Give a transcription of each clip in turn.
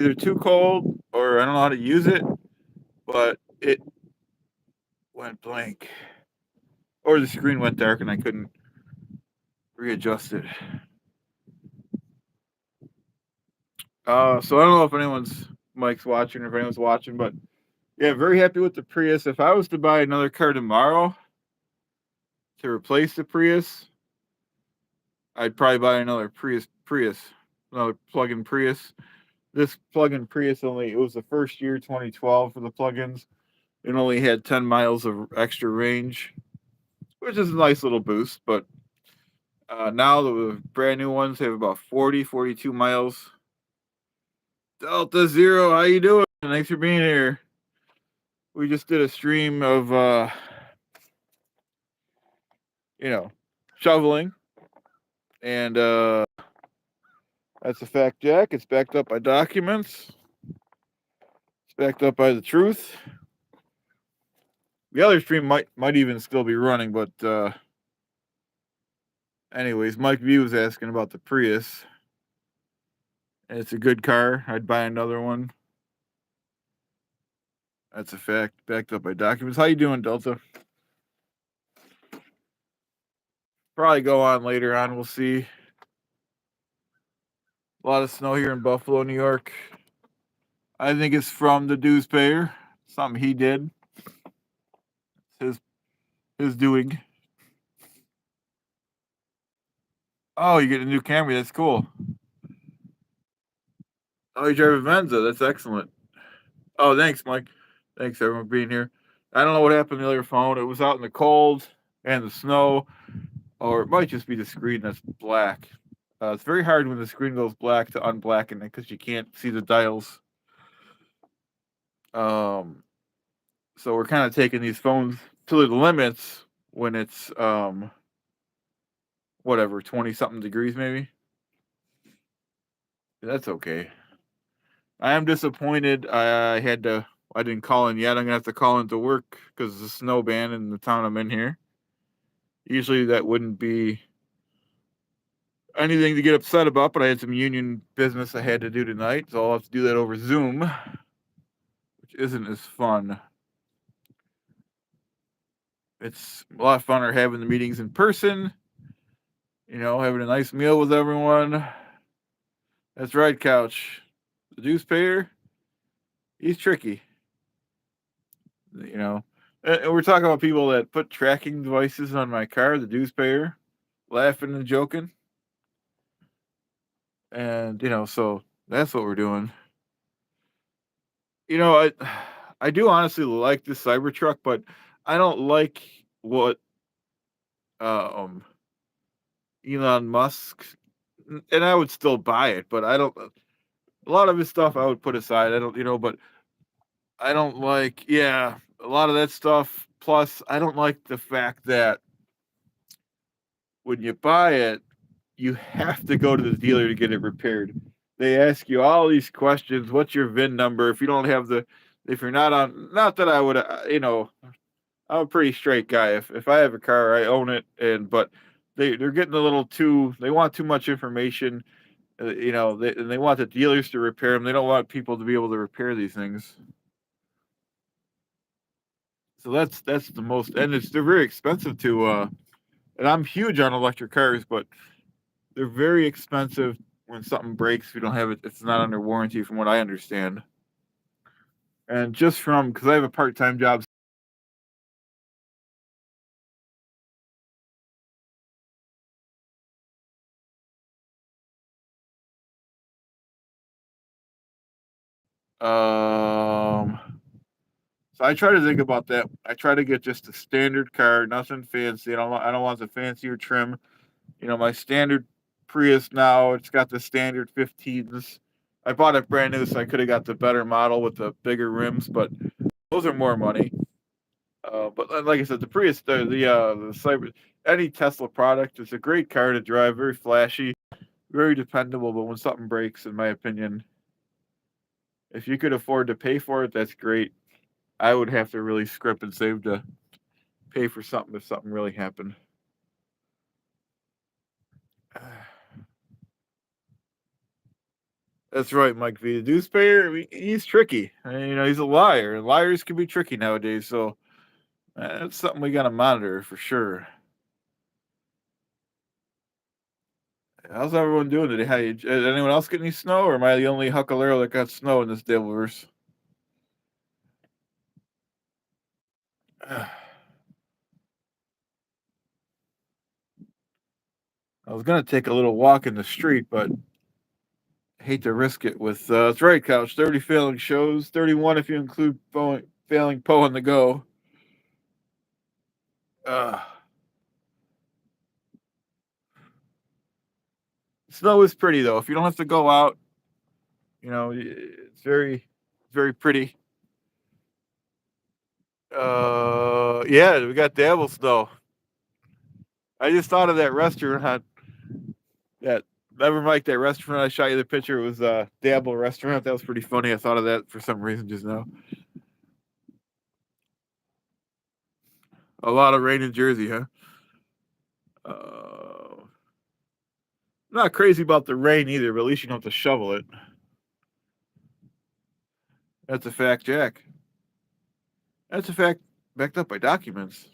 either too cold or I don't know how to use it, but it went blank. Or the screen went dark and I couldn't readjust it. So I don't know if anyone's Mike's watching or if anyone's watching, but yeah, very happy with the Prius. If I was to buy another car tomorrow to replace the Prius, I'd probably buy another Prius, another plug-in Prius. This plug-in Prius it was the first year, 2012, for the plug-ins. It only had 10 miles of extra range, which is a nice little boost. But now the brand new ones have about 40, 42 miles. Delta Zero, how you doing? Thanks for being here. We just did a stream of, shoveling, and that's a fact, Jack. It's backed up by documents. It's backed up by the truth. The other stream might even still be running, but anyways, Mike V was asking about the Prius. And it's a good car. I'd buy another one. That's a fact, backed up by documents. How you doing, Delta? Probably go on later on. We'll see. A lot of snow here in Buffalo, New York. I think it's from the dues payer. Something he did. It's his doing. Oh, you get a new Camry. That's cool. Oh, you drive a Venza. That's excellent. Oh, thanks, Mike. Thanks, everyone, for being here. I don't know what happened to the other phone. It was out in the cold and the snow, or it might just be the screen that's black. It's very hard when the screen goes black to unblacken it because you can't see the dials. Um, so we're kind of taking these phones to the limits when it's whatever 20 something degrees maybe. That's okay. I am disappointed. I didn't call in yet. I'm gonna have to call into work because it's a snow ban in the town I'm in here. Usually that wouldn't be anything to get upset about, but I had some union business I had to do tonight, so I'll have to do that over Zoom, which isn't as fun. It's a lot funner having the meetings in person, having a nice meal with everyone. That's right, Couch. The dues payer, he's tricky. And we're talking about people that put tracking devices on my car, the dues payer, laughing and joking. And, so that's what we're doing. I do honestly like the Cybertruck, but I don't like what um Elon Musk, and I would still buy it, but I don't. A lot of his stuff I would put aside. I don't, but I don't like. Yeah, a lot of that stuff. Plus, I don't like the fact that when you buy it, you have to go to the dealer to get it repaired. They ask you all these questions. What's your VIN number? If you don't have if you're not on, not that I would, I'm a pretty straight guy. If I have a car, I own it, but they're getting a little too. They want too much information. They want the dealers to repair them. They don't want people to be able to repair these things. So that's the most, and they're very expensive to. And I'm huge on electric cars, but they're very expensive when something breaks. If you don't have it, it's not under warranty, from what I understand. And just because I have a part-time job. So I try to think about that. I try to get just a standard car, nothing fancy. I don't want the fancier trim. My standard Prius now, it's got the standard 15s. I bought it brand new, so I could have got the better model with the bigger rims, but those are more money. But like I said, the Prius, the Cyber, any Tesla product is a great car to drive, very flashy, very dependable. But when something breaks, in my opinion, if you could afford to pay for it, that's great. I would have to really script and save to pay for something if something really happened. That's right, Mike V. The dues payer, he's tricky. You know, he's a liar, and liars can be tricky nowadays. So that's something we got to monitor for sure. How's everyone doing today? Anyone else get any snow, or am I the only huckalero that got snow in this Devilverse? I was gonna take a little walk in the street, but I hate to risk it. With that's right, Couch. 30 failing shows, 31 if you include failing Poe on the go. Uh, Snow is pretty though. If you don't have to go out, you know, it's very pretty. Yeah, we got Devil Snow. I just thought of that restaurant. That Never Mike, that restaurant I shot you the picture. It was Dabble restaurant. That was pretty funny. I thought of that for some reason just now. A lot of rain in Jersey, huh? Uh, Not crazy about the rain either, but at least you don't have to shovel it. That's a fact, Jack. That's a fact backed up by documents.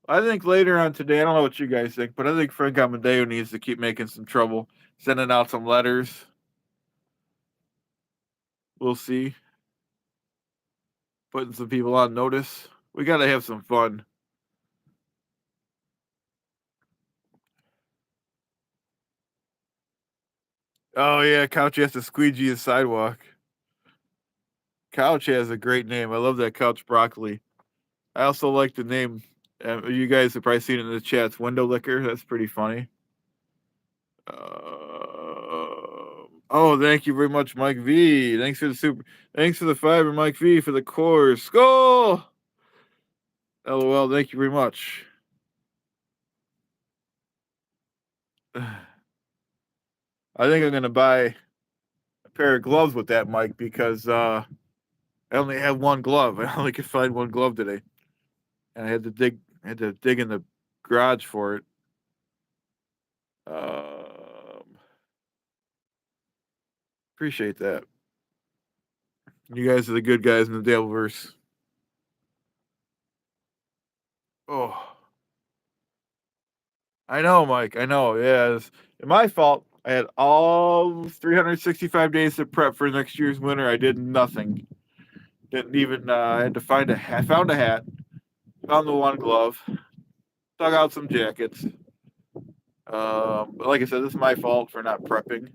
I think later on today, I don't know what you guys think, but I think Frank Amadeo needs to keep making some trouble, sending out some letters. We'll see. Putting some people on notice. We got to have some fun. Oh, yeah, Couch has to squeegee his sidewalk. Couch has a great name. I love that Couch Broccoli. I also like the name. You guys have probably seen it in the chats. Window Licker. That's pretty funny. Oh, thank you very much, Mike V. Thanks for the super. Thanks for the fiber, Mike V, for the core. Skull. LOL. Thank you very much. I think I'm gonna buy a pair of gloves with that, Mike, because I only have one glove. I only could find one glove today, and I had to dig. I had to dig in the garage for it. Appreciate that. You guys are the good guys in the Devilverse. Oh, I know, Mike. I know. Yeah, it's my fault. I had all 365 days to prep for next year's winter. I did nothing. Didn't even. I had to find a hat. Found a hat. Found the one glove. Dug out some jackets. But like I said, this is my fault for not prepping.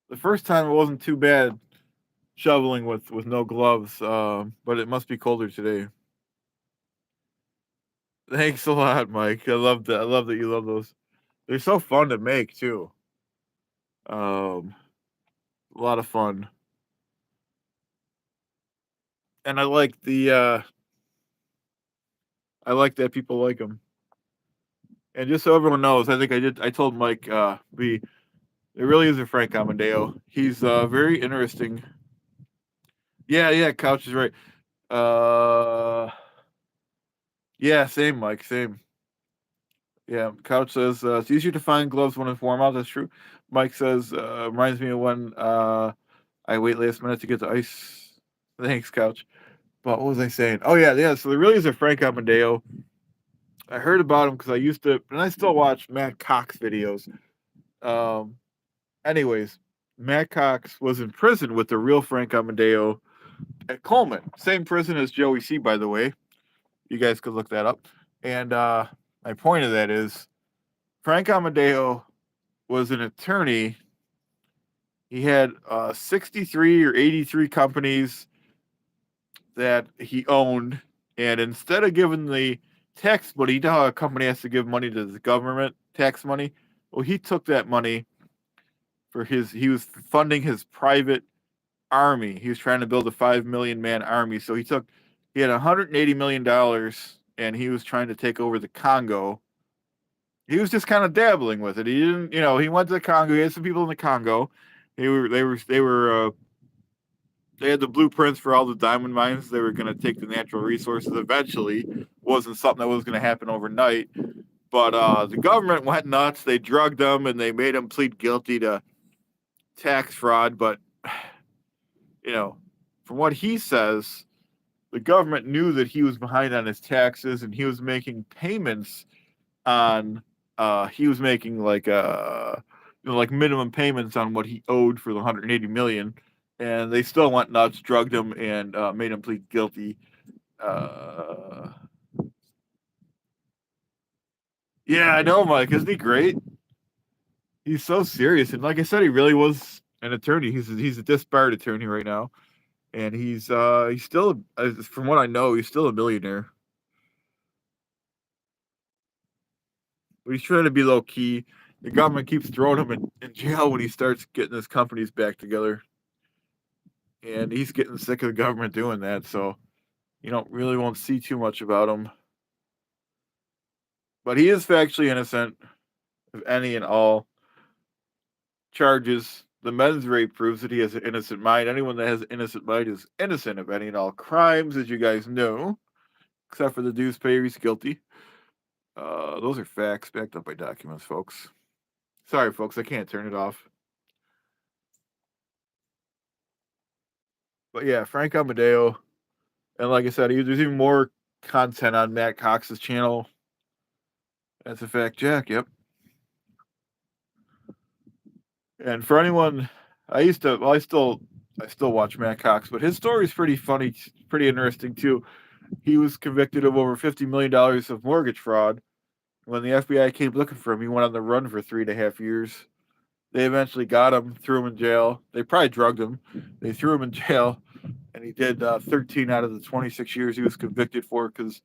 The first time it wasn't too bad shoveling with no gloves, but it must be colder today. Thanks a lot, Mike. I love that. I love that you love those. They're so fun to make too. Um, a lot of fun, and I like that people like them. And just so everyone knows, I think I did. I told Mike, it really is a Frank Amadeo. He's very interesting. Yeah, yeah. Couch is right. Uh, yeah, same, Mike. Same. Yeah, Couch says it's easier to find gloves when in form out. That's true. Mike says reminds me of when I wait last minute to get the ice. Thanks, Couch. But what was I saying? Oh yeah, yeah. So there really is a Frank Amadeo. I heard about him because I used to, and I still watch Matt Cox videos. Um, anyways, Matt Cox was in prison with the real Frank Amadeo at Coleman, same prison as Joey C. By the way, you guys could look that up. And my point of that is Frank Amadeo was an attorney. He had 63 or 83 companies that he owned, and instead of giving the tax money, you know how a company has to give money to the government, tax money? Well, he took that money he was funding his private army. He was trying to build a 5 million man army. So he had $180 million and he was trying to take over the Congo. He was just kind of dabbling with it. He didn't, he went to the Congo. He had some people in the Congo. They had the blueprints for all the diamond mines. They were going to take the natural resources eventually. It wasn't something that was going to happen overnight. But the government went nuts. They drugged him and they made him plead guilty to tax fraud. But you know, from what he says, the government knew that he was behind on his taxes and he was making payments on he was making like like minimum payments on what he owed for the 180 million, and they still went nuts, drugged him, and made him plead guilty. Uh, yeah, I know, Mike. Isn't he great? He's so serious, and like I said, he really was an attorney. He's a disbarred attorney right now, and he's still, from what I know, he's still a millionaire. But he's trying to be low key. The government keeps throwing him in jail when he starts getting his companies back together, and he's getting sick of the government doing that. So you don't really won't see too much about him. But he is factually innocent of any and all charges. The men's rape proves that he has an innocent mind. Anyone that has an innocent mind is innocent of any and all crimes, as you guys know, except for the dues payer. He's guilty. Those are facts backed up by documents, folks. Sorry, folks, I can't turn it off. But yeah, Frank Amadeo, and like I said, there's even more content on Matt Cox's channel. That's a fact, Jack. Yep. And for anyone, I used to, well, I still watch Matt Cox, but his story is pretty funny, pretty interesting too. He was convicted of over $50 million of mortgage fraud. When the FBI came looking for him, he went on the run for 3.5 years. They eventually got him, threw him in jail. They probably drugged him. They threw him in jail, and he did 13 out of the 26 years he was convicted for because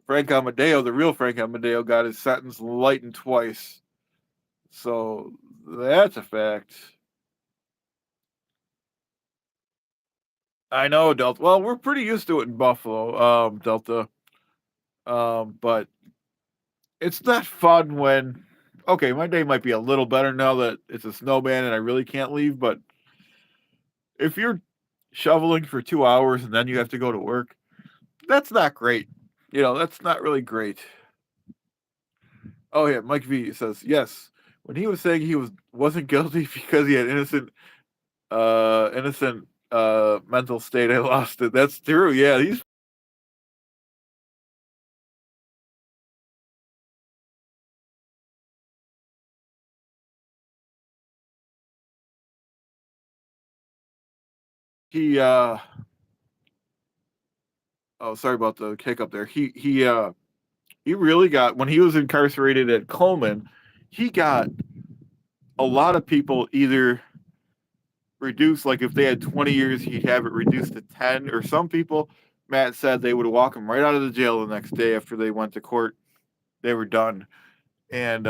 Frank Amadeo, the real Frank Amadeo, got his sentence lightened twice. So that's a fact. I know, Delta. Well, we're pretty used to it in Buffalo, Delta. But it's not fun when, okay, my day might be a little better now that it's a snowman and I really can't leave. But if you're shoveling for 2 hours and then you have to go to work, that's not great. That's not really great. Oh yeah, Mike V says yes. When he was saying he wasn't guilty because he had innocent mental state, I lost it. That's true. Yeah, he oh, sorry about the hiccup there. He really got, when he was incarcerated at Coleman, he got a lot of people either reduced, like if they had 20 years, he'd have it reduced to 10, or some people, Matt said they would walk him right out of the jail the next day after they went to court. They were done. And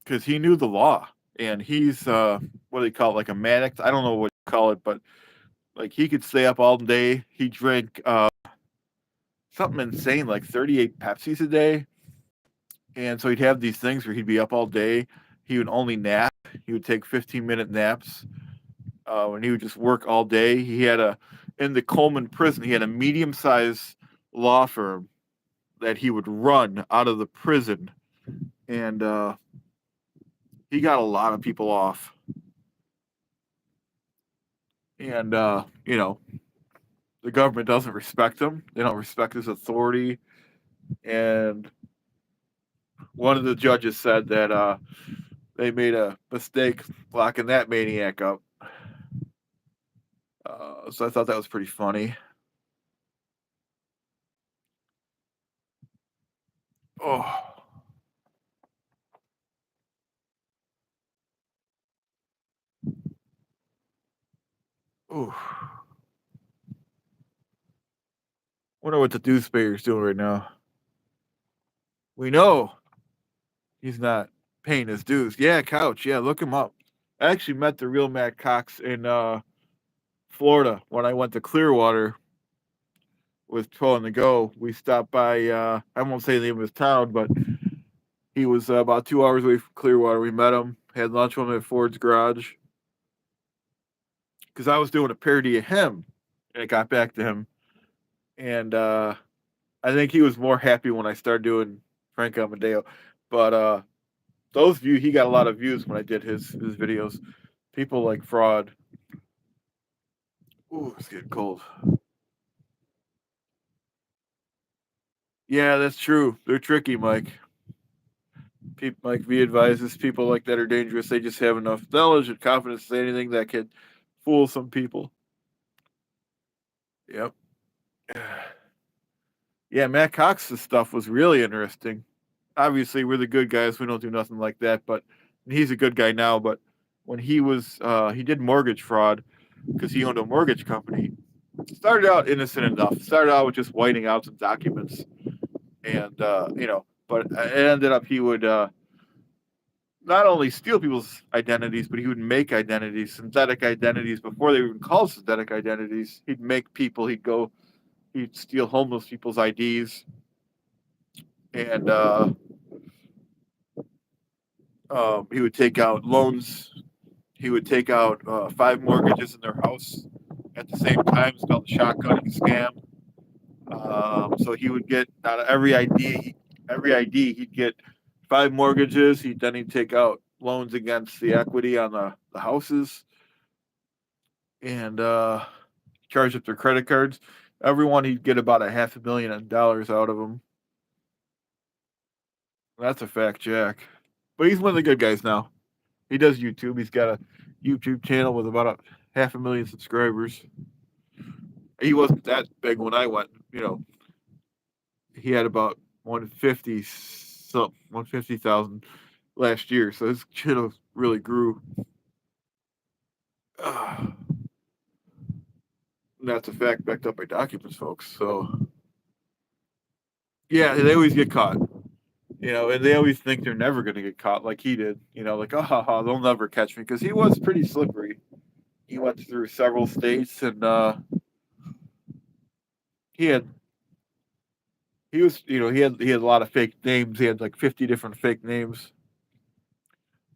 because he knew the law, and he's what do they call it, like a manic? I don't know what you call it, but like he could stay up all day. He drank something insane, like 38 Pepsis a day. And so he'd have these things where he'd be up all day. He would only nap. He would take 15-minute naps. And he would just work all day. In the Coleman prison, he had a medium-sized law firm that he would run out of the prison. And he got a lot of people off. And, the government doesn't respect him. They don't respect his authority. And one of the judges said that they made a mistake locking that maniac up. So I thought that was pretty funny. Oh, ooh. Wonder what the Dewspayer's doing right now. We know he's not paying his dues. Yeah, Couch. Yeah, look him up. I actually met the real Matt Cox in Florida when I went to Clearwater with Pro and the Go. We stopped by, I won't say the name of his town, but he was about 2 hours away from Clearwater. We met him, had lunch with him at Ford's Garage because I was doing a parody of him, and it got back to him. And I think he was more happy when I started doing Frank Amadeo. But he got a lot of views when I did his videos. People like fraud. Ooh, it's getting cold. Yeah, that's true. They're tricky, Mike. Mike V advises people like that are dangerous. They just have enough knowledge and confidence to say anything that could fool some people. Yep. Yeah, Matt Cox's stuff was really interesting. Obviously, we're the good guys. We don't do nothing like that, but he's a good guy now. But when he did mortgage fraud because he owned a mortgage company. Started out innocent enough. Started out with just whiting out some documents, and but it ended up he would not only steal people's identities, but he would make identities, synthetic identities, before they were even called synthetic identities. He'd make people. He'd steal homeless people's IDs, and he would take out loans. He would take out 5 mortgages in their house at the same time. It's called the shotgunning scam. So he would get out of every ID he'd get 5 mortgages. He'd take out loans against the equity on the houses, and charge up their credit cards. Everyone he'd get about a $500,000 out of them. That's a fact, Jack. But he's one of the good guys now. He does YouTube. He's got a YouTube channel with about a 500,000 subscribers. He wasn't that big when I went. He had about 150,000 last year. So his channel really grew. That's a fact backed up by documents, folks. So yeah, they always get caught. And they always think they're never going to get caught like he did. Like, oh, they'll never catch me, because he was pretty slippery. He went through several states, and he had he had a lot of fake names. He had like 50 different fake names.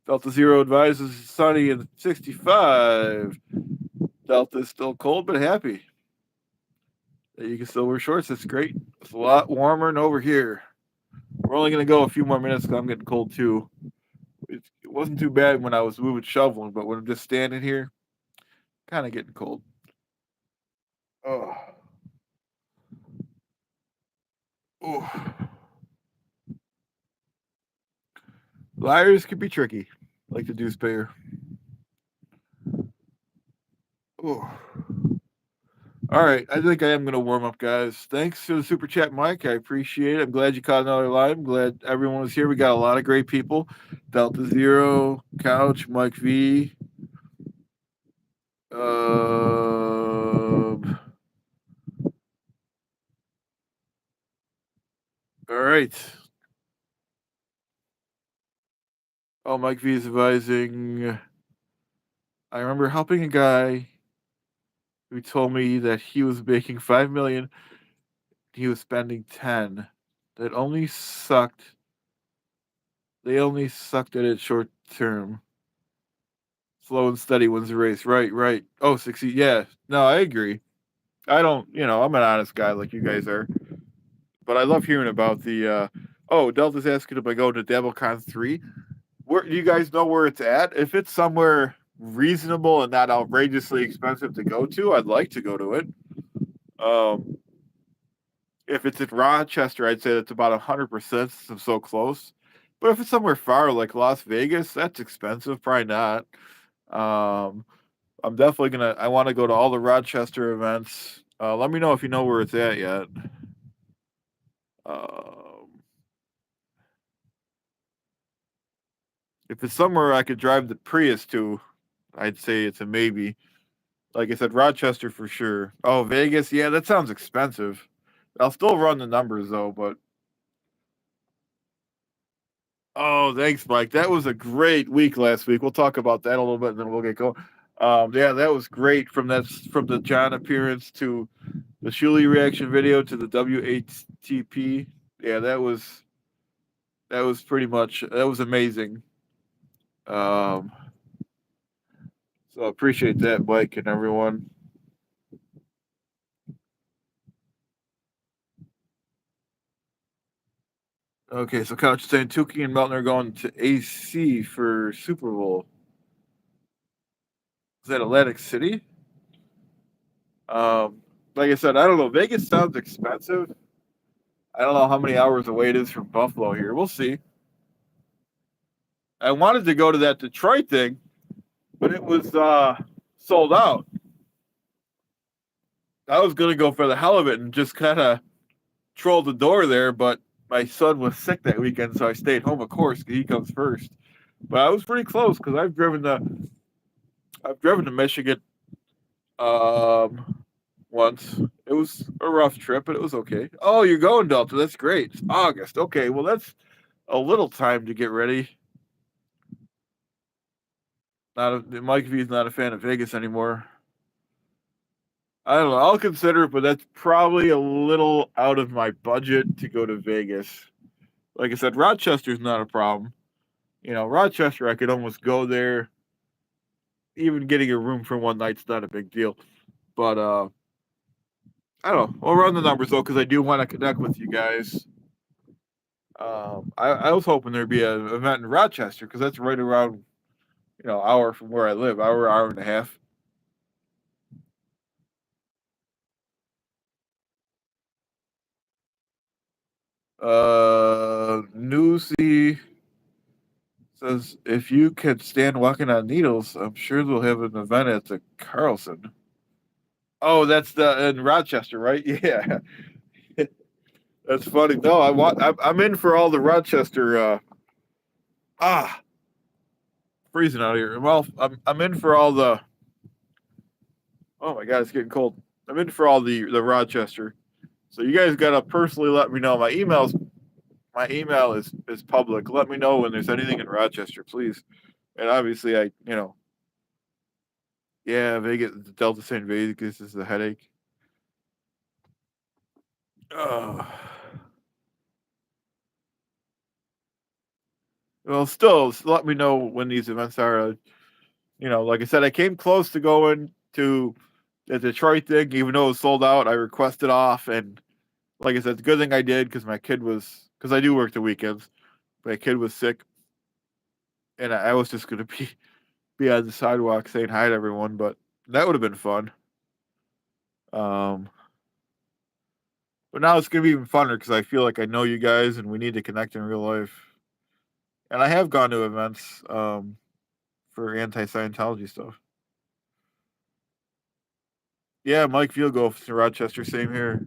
Delta Zero advises sunny and 65. Delta is still cold but happy. You can still wear shorts. That's great. It's a lot warmer than over here. We're only going to go a few more minutes because I'm getting cold too. It wasn't too bad when I was moving shoveling, but when I'm just standing here, kind of getting cold. Oh. Oh. Liars can be tricky, like the deuce payer. Oh. All right, I think I am going to warm up, guys. Thanks for the super chat, Mike. I appreciate it. I'm glad you caught another live. I'm glad everyone was here. We got a lot of great people. Delta Zero, Couch, Mike V. All right. Oh, Mike V is advising. I remember helping a guy who told me that he was making 5 million. He was spending 10. That only sucked. They only sucked at it short term. Slow and steady wins the race. Right, right. Oh, succeed. Yeah. No, I agree. I don't, I'm an honest guy like you guys are. But I love hearing about the, Delta's asking if I go to DevilCon 3. Where, do you guys know where it's at? If it's somewhere reasonable and not outrageously expensive to go to, I'd like to go to it. If it's in Rochester, I'd say that's about 100% since I'm so close. But if it's somewhere far like Las Vegas, that's expensive. Probably not. I'm definitely I want to go to all the Rochester events. Let me know if you know where it's at yet. If it's somewhere I could drive the Prius to, I'd say it's a maybe. Like I said, Rochester for sure. Oh, Vegas, yeah, that sounds expensive. I'll still run the numbers though, but oh, thanks, Mike. That was a great week last week. We'll talk about that a little bit, and then we'll get going. Yeah, that was great from the John appearance to the Shuli reaction video to the WATP. Yeah, that was pretty much that was amazing. So appreciate that, Mike, and everyone. Okay, so Couch is saying Tukey and Melton are going to AC for Super Bowl. Is that Atlantic City? Um, like I said, I don't know. Vegas sounds expensive. I don't know how many hours away it is from Buffalo here. We'll see. I wanted to go to that Detroit thing, but it was sold out. I was gonna go for the hell of it and just kind of troll the door there, but my son was sick that weekend, so I stayed home, of course, because he comes first. But I was pretty close because I've driven to Michigan once. It was a rough trip, but it was okay. Oh, you're going, Delta. That's great. It's August. Okay, well that's a little time to get ready. Mike V is not a fan of Vegas anymore. I don't know. I'll consider it, but that's probably a little out of my budget to go to Vegas. Like I said, Rochester's not a problem. Rochester, I could almost go there. Even getting a room for one night's not a big deal. But I don't know. We'll run the numbers though, because I do want to connect with you guys. I was hoping there'd be an event in Rochester because that's right around hour from where I live, hour and a half. Newsy says if you can stand walking on needles, I'm sure they'll have an event at the Carlson. Oh, that's the in Rochester, right? Yeah, that's funny. No, I'm in for all the Rochester. Ah, freezing out here. Well, I'm in for all the. Oh my God, it's getting cold. I'm in for all the Rochester. So you guys gotta personally let me know. My email is public. Let me know when there's anything in Rochester, please. And obviously, yeah, Vegas, Delta St. Vegas is a headache. Oh. Well, still, let me know when these events are. Like I said, I came close to going to the Detroit thing, even though it was sold out. I requested off, and like I said, it's a good thing I did because because I do work the weekends. My kid was sick, and I was just gonna be on the sidewalk saying hi to everyone, but that would have been fun. Um, but now it's gonna be even funner because I feel like I know you guys, and we need to connect in real life. And I have gone to events for anti Scientology stuff. Yeah, Mike Field goes to Rochester. Same here.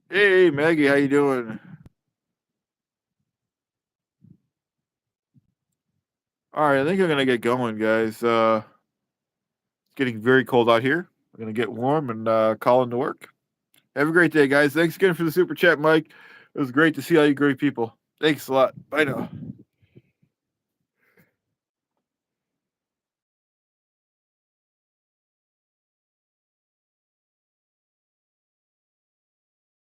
Hey, Maggie, how you doing? All right, I think I'm gonna get going, guys. It's getting very cold out here. I'm gonna get warm and call into work. Have a great day, guys. Thanks again for the super chat, Mike. It was great to see all you great people. Thanks a lot. Bye now.